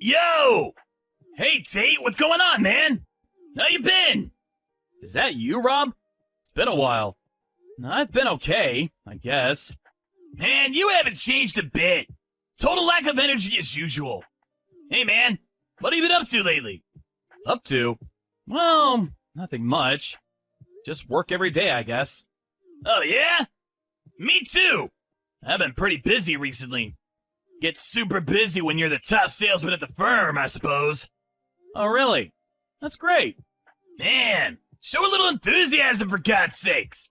Yo! Hey, Tate, what's going on, man? How you been? Is that you, Rob? It's been a while. I've been okay, I guess. Man, you haven't changed a bit. Total lack of energy as usual. Hey, man, what have you been up to lately? Up to? Well, nothing much. Just work every day, I guess. Oh, yeah? Me too. I've been pretty busy recently. Get super busy when you're the top salesman at the firm, I suppose. Oh, really? That's great. Man, show a little enthusiasm for God's sakes.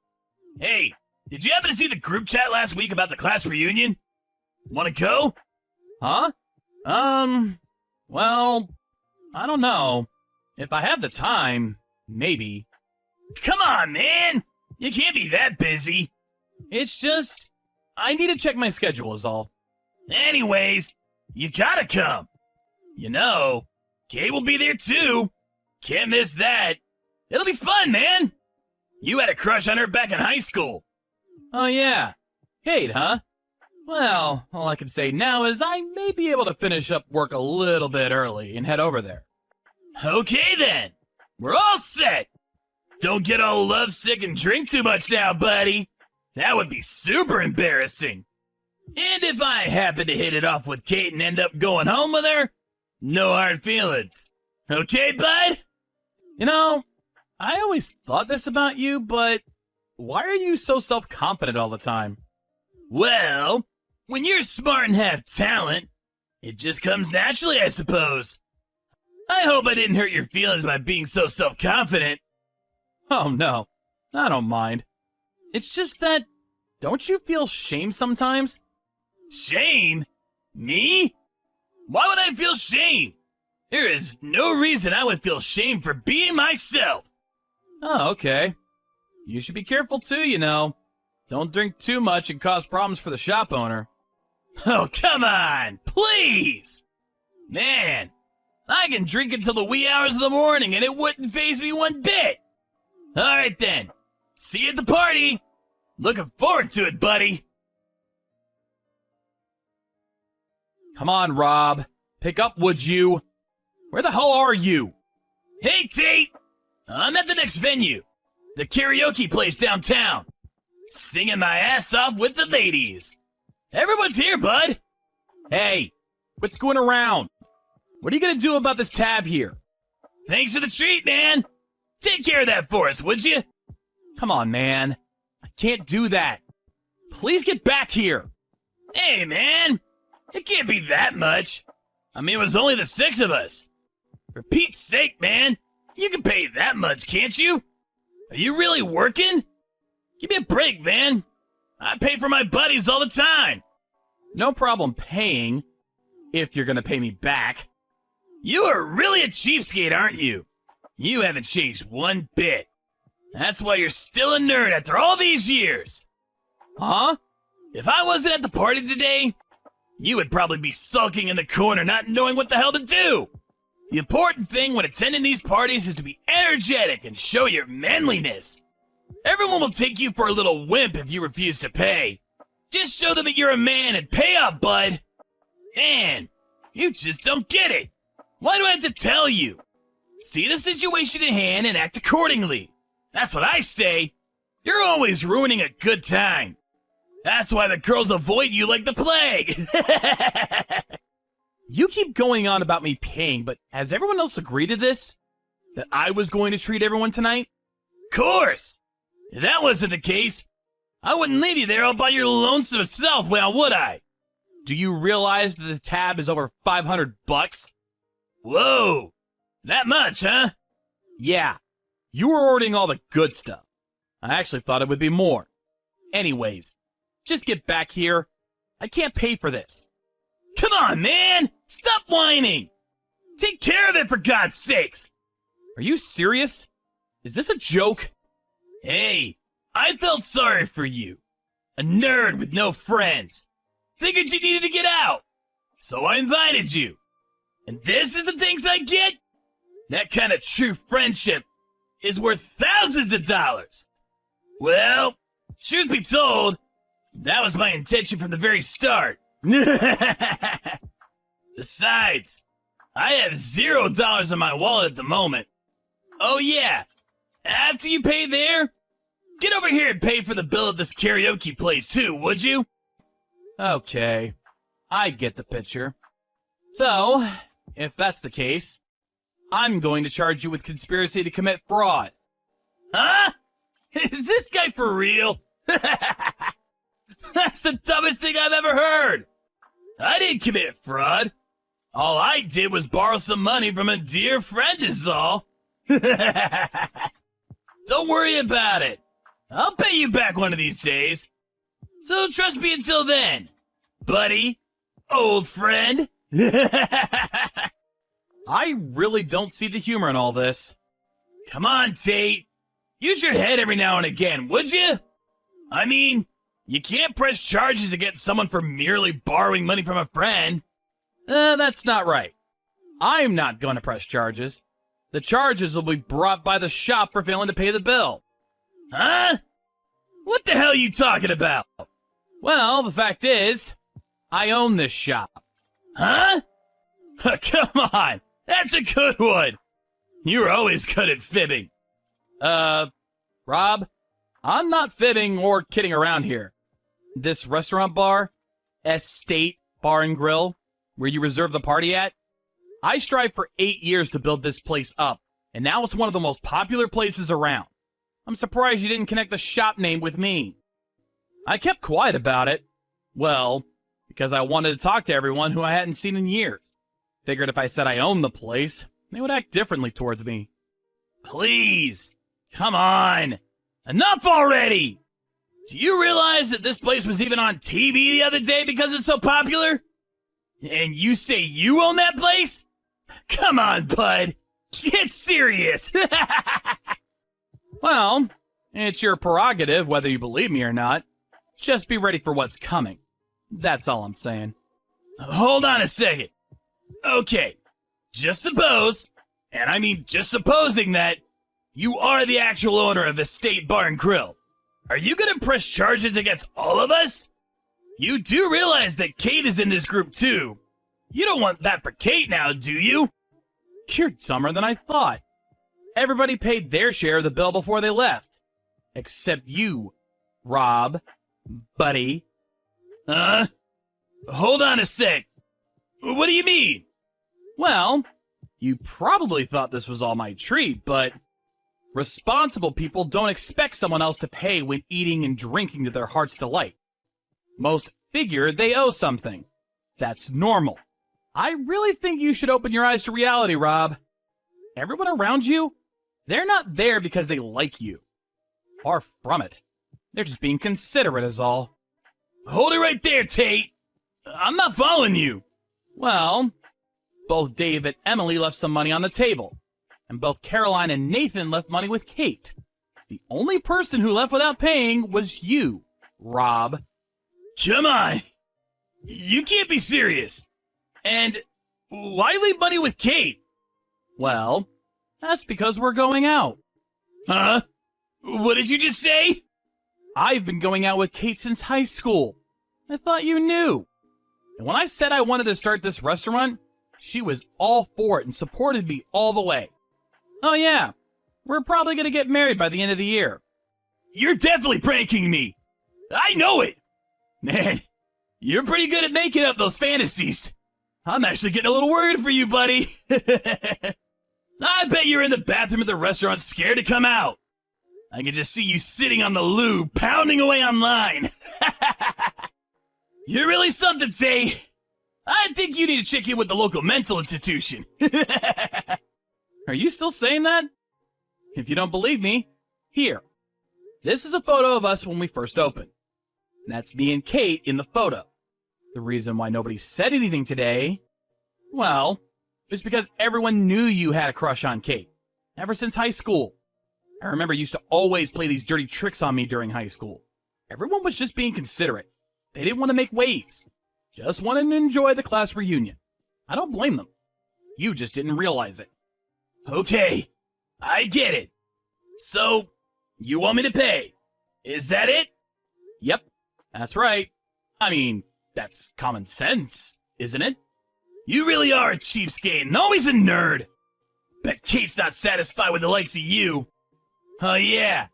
Hey, did you happen to see the group chat last week about the class reunion? Want to go? Huh? Well, I don't know. If I have the time, maybe. Come on, man! You can't be that busy. It's just, I need to check my schedule is all. Anyways, you gotta come. You know, Kay will be there too. Can't miss that. It'll be fun, man. You had a crush on her back in high school. Oh yeah. Kate, huh? Well, all I can say now is I may be able to finish up work a little bit early and head over there. Okay then. We're all set. Don't get all lovesick and drink too much now, buddy. That would be super embarrassing. And if I happen to hit it off with Kate and end up going home with her, no hard feelings. Okay, bud? You know, I always thought this about you, but why are you so self-confident all the time? Well, when you're smart and have talent, it just comes naturally, I suppose. I hope I didn't hurt your feelings by being so self-confident. Oh no, I don't mind. It's just that, don't you feel shame sometimes? Shame? Me? Why would I feel shame? There is no reason I would feel shame for being myself. Oh, okay. You should be careful too, you know. Don't drink too much and cause problems for the shop owner. Oh, come on, please! Man, I can drink until the wee hours of the morning and it wouldn't faze me one bit. Alright then, see you at the party. Looking forward to it, buddy. Come on, Rob. Pick up, would you? Where the hell are you? Hey, Tate! I'm at the next venue. The karaoke place downtown. Singing my ass off with the ladies. Everyone's here, bud. Hey, what's going around? What are you gonna do about this tab here? Thanks for the treat, man. Take care of that for us, would you? Come on, man. I can't do that. Please get back here. Hey, man. It can't be that much. I mean, it was only the 6 of us. For Pete's sake, man. You can pay that much, can't you? Are you really working? Give me a break, man. I pay for my buddies all the time. No problem paying, if you're gonna pay me back. You are really a cheapskate, aren't you? You haven't changed one bit. That's why you're still a nerd after all these years. Huh? If I wasn't at the party today, you would probably be sulking in the corner not knowing what the hell to do. The important thing when attending these parties is to be energetic and show your manliness. Everyone will take you for a little wimp if you refuse to pay. Just show them that you're a man and pay up, bud. Man, you just don't get it. Why do I have to tell you? See the situation at hand and act accordingly. That's what I say. You're always ruining a good time. That's why the girls avoid you like the plague. You keep going on about me paying, but has everyone else agreed to this? That I was going to treat everyone tonight? Course! If that wasn't the case, I wouldn't leave you there all by your lonesome self, now would I? Do you realize that the tab is over $500? Whoa! That much, huh? Yeah. You were ordering all the good stuff. I actually thought it would be more. Anyways, just get back here. I can't pay for this. Come on, man! Stop whining! Take care of it, for God's sakes! Are you serious? Is this a joke? Hey, I felt sorry for you. A nerd with no friends. Figured you needed to get out. So I invited you. And this is the things I get? That kind of true friendship is worth thousands of dollars. Well, truth be told, that was my intention from the very start. Besides, I have $0 in my wallet at the moment. Oh yeah, after you pay there, get over here and pay for the bill at this karaoke place too, would you? Okay, I get the picture. So, if that's the case, I'm going to charge you with conspiracy to commit fraud. Huh? Is this guy for real? That's the dumbest thing I've ever heard. I didn't commit fraud. All I did was borrow some money from a dear friend is all. Don't worry about it. I'll pay you back one of these days. So trust me until then, buddy, old friend. I really don't see the humor in all this. Come on, Tate. Use your head every now and again, would you? I mean, you can't press charges against someone for merely borrowing money from a friend. That's not right. I'm not going to press charges. The charges will be brought by the shop for failing to pay the bill. Huh? What the hell are you talking about? Well, the fact is, I own this shop. Huh? Come on, that's a good one. You're always good at fibbing. Rob, I'm not fibbing or kidding around here. This restaurant bar, Estate Bar and Grill, where you reserve the party at, I strived for 8 years to build this place up, and now it's one of the most popular places around. I'm surprised you didn't connect the shop name with me. I kept quiet about it. Well, because I wanted to talk to everyone who I hadn't seen in years. Figured if I said I owned the place, they would act differently towards me. Please, come on. Enough already! Do you realize that this place was even on TV the other day because it's so popular? And you say you own that place? Come on, bud. Get serious. Well, it's your prerogative whether you believe me or not. Just be ready for what's coming. That's all I'm saying. Hold on a second. Okay, just suppose, and I mean just supposing that you are the actual owner of the State Bar and Grill. Are you gonna press charges against all of us? You do realize that Kate is in this group too. You don't want that for Kate now, do you? You're dumber than I thought. Everybody paid their share of the bill before they left. Except you, Rob, buddy. Hold on a sec. What do you mean? Well, you probably thought this was all my treat, but responsible people don't expect someone else to pay when eating and drinking to their heart's delight. Most figure they owe something. That's normal. I really think you should open your eyes to reality, Rob. Everyone around you, they're not there because they like you. Far from it. They're just being considerate is all. Hold it right there, Tate. I'm not following you. Well, both Dave and Emily left some money on the table. And both Caroline and Nathan left money with Kate. The only person who left without paying was you, Rob. Come on. You can't be serious. And why leave money with Kate? Well, that's because we're going out. Huh? What did you just say? I've been going out with Kate since high school. I thought you knew. And when I said I wanted to start this restaurant, she was all for it and supported me all the way. Oh yeah, we're probably going to get married by the end of the year. You're definitely pranking me. I know it. Man, you're pretty good at making up those fantasies. I'm actually getting a little worried for you, buddy. I bet you're in the bathroom at the restaurant scared to come out. I can just see you sitting on the loo, pounding away online. You're really something, Tay. I think you need to check in with the local mental institution. Are you still saying that? If you don't believe me, here. This is a photo of us when we first opened. That's me and Kate in the photo. The reason why nobody said anything today, well, is because everyone knew you had a crush on Kate. Ever since high school. I remember you used to always play these dirty tricks on me during high school. Everyone was just being considerate. They didn't want to make waves. Just wanted to enjoy the class reunion. I don't blame them. You just didn't realize it. Okay, I get it. So, you want me to pay? Is that it? Yep, that's right. I mean, that's common sense, isn't it? You really are a cheapskate and always a nerd. Bet Kate's not satisfied with the likes of you. Oh yeah,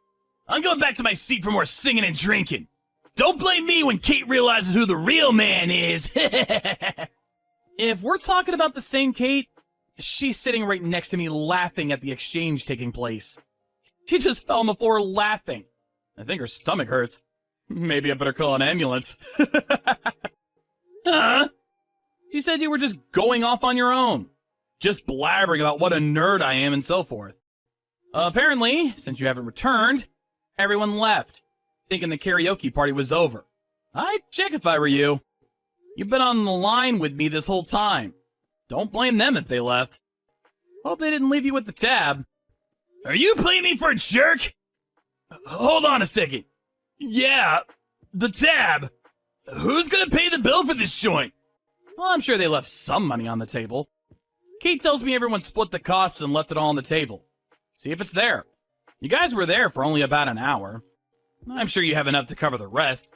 I'm going back to my seat for more singing and drinking. Don't blame me when Kate realizes who the real man is. If we're talking about the same Kate, she's sitting right next to me laughing at the exchange taking place. She just fell on the floor laughing. I think her stomach hurts. Maybe I better call an ambulance. Huh? You said you were just going off on your own. Just blabbering about what a nerd I am and so forth. Apparently, since you haven't returned, everyone left, thinking the karaoke party was over. I'd check if I were you. You've been on the line with me this whole time. Don't blame them if they left. Hope they didn't leave you with the tab. Are you playing me for a jerk? Hold on a second. Yeah, the tab. Who's gonna pay the bill for this joint? Well, I'm sure they left some money on the table. Kate tells me everyone split the costs and left it all on the table. See if it's there. You guys were there for only about an hour. I'm sure you have enough to cover the rest.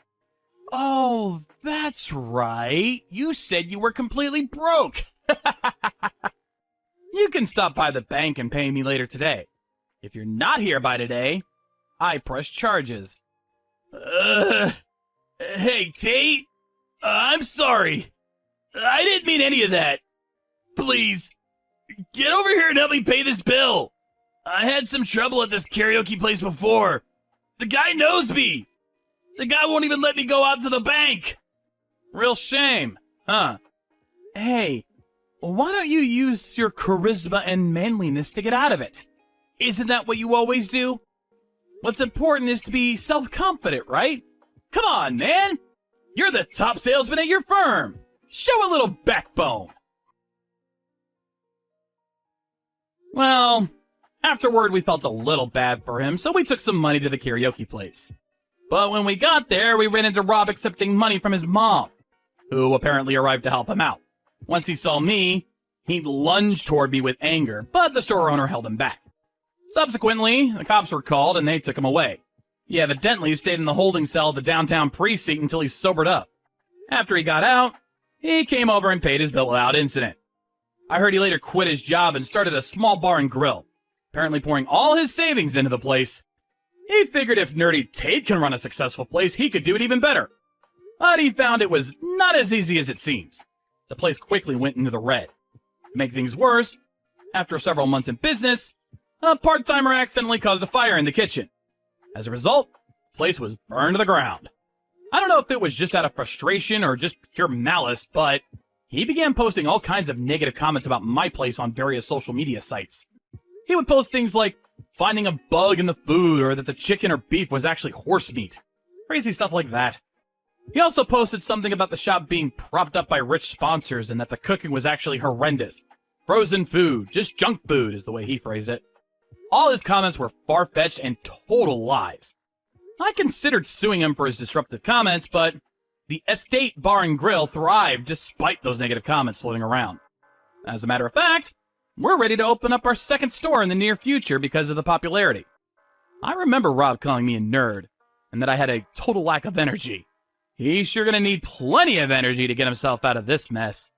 Oh, that's right. You said you were completely broke. You can stop by the bank and pay me later today. If you're not here by today, I press charges. Hey, Tate. I'm sorry. I didn't mean any of that. Please, get over here and help me pay this bill. I had some trouble at this karaoke place before. The guy knows me. The guy won't even let me go out to the bank. Real shame, huh? Hey, why don't you use your charisma and manliness to get out of it? Isn't that what you always do? What's important is to be self-confident, right? Come on, man. You're the top salesman at your firm. Show a little backbone. Well, afterward we felt a little bad for him, so we took some money to the karaoke place. But when we got there, we ran into Rob accepting money from his mom, who apparently arrived to help him out. Once he saw me, he lunged toward me with anger, but the store owner held him back. Subsequently, the cops were called and they took him away. He evidently stayed in the holding cell of the downtown precinct until he sobered up. After he got out, he came over and paid his bill without incident. I heard he later quit his job and started a small bar and grill, apparently pouring all his savings into the place. He figured if Nerdy Tate can run a successful place, he could do it even better. But he found it was not as easy as it seems. The place quickly went into the red. To make things worse, after several months in business, a part-timer accidentally caused a fire in the kitchen. As a result, the place was burned to the ground. I don't know if it was just out of frustration or just pure malice, but he began posting all kinds of negative comments about my place on various social media sites. He would post things like finding a bug in the food or that the chicken or beef was actually horse meat. Crazy stuff like that. He also posted something about the shop being propped up by rich sponsors and that the cooking was actually horrendous. Frozen food, just junk food is the way he phrased it. All his comments were far-fetched and total lies. I considered suing him for his disruptive comments, but the Estate Bar and Grill thrived despite those negative comments floating around. As a matter of fact, we're ready to open up our second store in the near future because of the popularity. I remember Rob calling me a nerd, and that I had a total lack of energy. He's sure gonna need plenty of energy to get himself out of this mess.